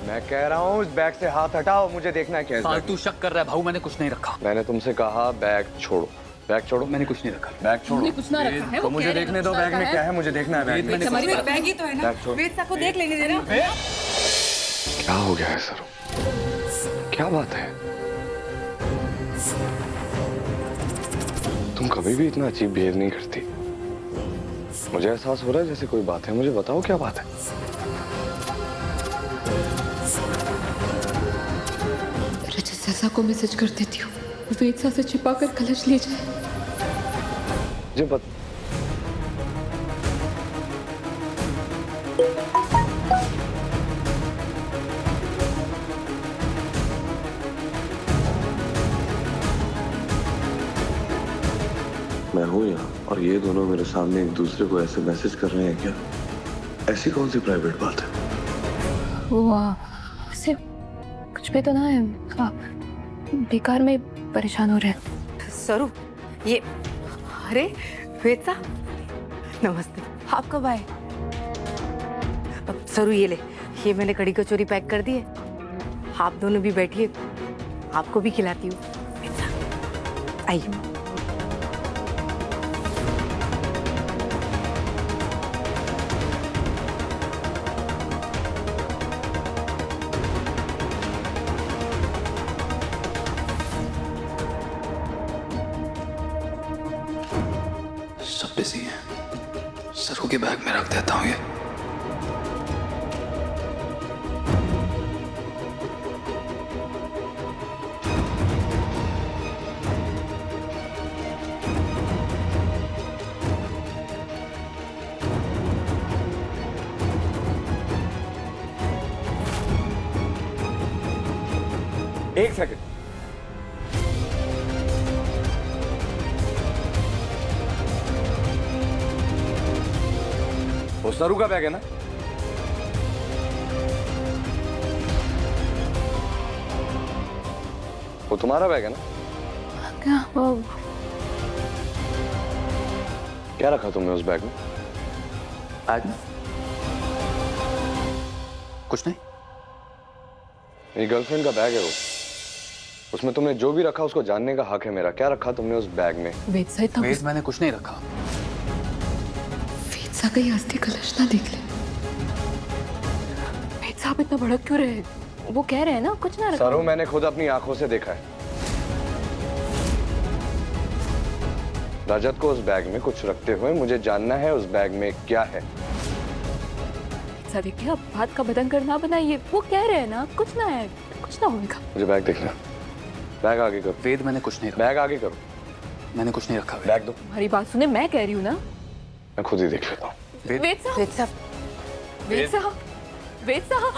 मैं कह रहा हूँ इस बैग से हाथ हटाओ, मुझे देखना है क्या है इस बैग फालतू शक कर रहा है भाऊ, मैंने कुछ नहीं रखा। में। मैंने तुमसे कहा बैग छोड़ो, बैग छोड़ो। मैंने कुछ नहीं रखा। बैग छोड़ो। हमने कुछ ना रखा है। तो मुझे देखने दो बैग में क्या है, मुझे देखना है बैग में। हमारी बैग ही तो है ना। बैग छोड़। वेद साहब को देख लेने देना। क्या हो गया है सर? क्या बात है? तुम कभी भी इतना अजीब बिहेव नहीं करती। मुझे एहसास हो रहा है जैसे कोई बात है। मुझे बताओ क्या बात है? रजत चाचा को मैसेज कर देती हूँ, वेद सा से छिपा कर कलश ले जाए। मुझे बत... मैं हूं यहाँ और ये दोनों मेरे सामने एक दूसरे को ऐसे मैसेज कर रहे हैं क्या? ऐसी कौन सी प्राइवेट बात है? वो ऐसे कुछ भी तो ना है। बेकार में परेशान हो रहे हैं। सरू, ये अरे वेद साहब नमस्ते। आप कब आए? अब सरू ये ले, ये मैंने कड़ी कचौरी पैक कर दी है। आप दोनों भी बैठिए, आपको भी खिलाती हूँ। वेद साहब आइए। सब बिजी हैं। सरू के बैग में रख देता हूँ ये। एक सेकंड। वो सरू का बैग है ना? वो तुम्हारा बैग है ना? क्या वो क्या रखा तुमने उस बैग में? बैग में कुछ नहीं। मेरी गर्लफ्रेंड का बैग है वो। उसमें तुमने जो भी रखा उसको जानने का हक है मेरा। क्या रखा तुमने उस बैग में? वेद सा इतना वेद मैंने कुछ नहीं रखा। वेद सा कहीं अस्थि कलश ना देख ले। वेद साहब इतना भड़क क्यों रहे? वो कह रहे हैं ना कुछ ना रखा। सरू, मैंने खुद अपनी आंखों से देखा है। रजत को उस बैग में कुछ रखते हुए मुझे जानना है उस बैग में क्या है। ऐसा देखिए, अब बात का बदन करना बनाइए। वो कह रहे हैं ना कुछ ना है, कुछ ना होगा। मुझे बैग देखना। बैग आगे करो। वेद मैंने कुछ नहीं रखा। बैग आगे करो। मैंने कुछ नहीं रखा। बैग दो। हमारी बात सुने, मैं कह रही हूँ ना। मैं खुद ही देख लेता हूँ। वेद साहब, वेद साहब, वेद साहब, वेद साहब।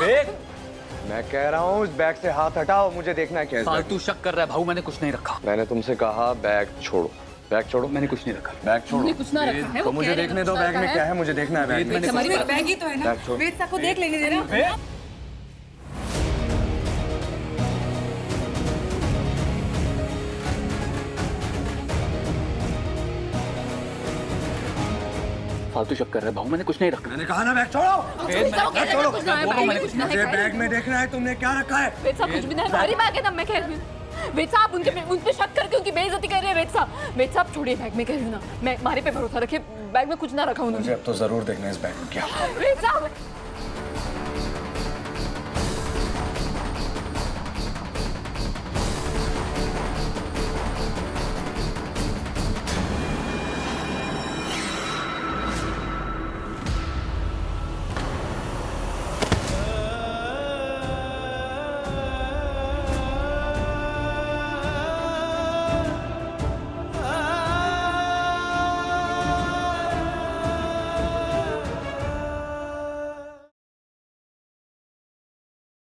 मैं कह रहा हूँ इस बैग से हाथ हटाओ, मुझे देखना है क्या है इस बैग फालतू शक कर रहा है भाऊ, मैंने कुछ नहीं रखा। में। मैंने तुमसे कहा बैग छोड़ो, बैग छोड़ो। मैंने कुछ नहीं रखा। बैग छोड़ो। हमने कुछ ना रखा है। तो मुझे देखने दो बैग में क्या है, मुझे देखना है बैग में। हमारी बैग ही तो है ना। बैग छोड़। वेद साहब को देख लेने देना। फालतू शक कर रहा है भाऊ, मैंने कुछ नहीं रखा। मैंने कहा ना बैग छोड़ो। वेद मैंने छोड़ो। कुछ ना है, भाई, मैंने कुछ नहीं मुझे बैग में देखना है तुमने क्या रखा है। वेद साहब कुछ भी नहीं, हमारी बैग है ना। मैं कह रही हूँ वेद साहब उन पे शक करके उनकी बेइज्जती कर रहे हैं। वेद साहब छोड़िए बैग में, कह रही हूँ ना। मैं हमारे पे भरोसा रखिए, बैग में कुछ ना रखा उन्होंने। मुझे अब तो जरूर देखना है इस बैग में क्या। वेद साहब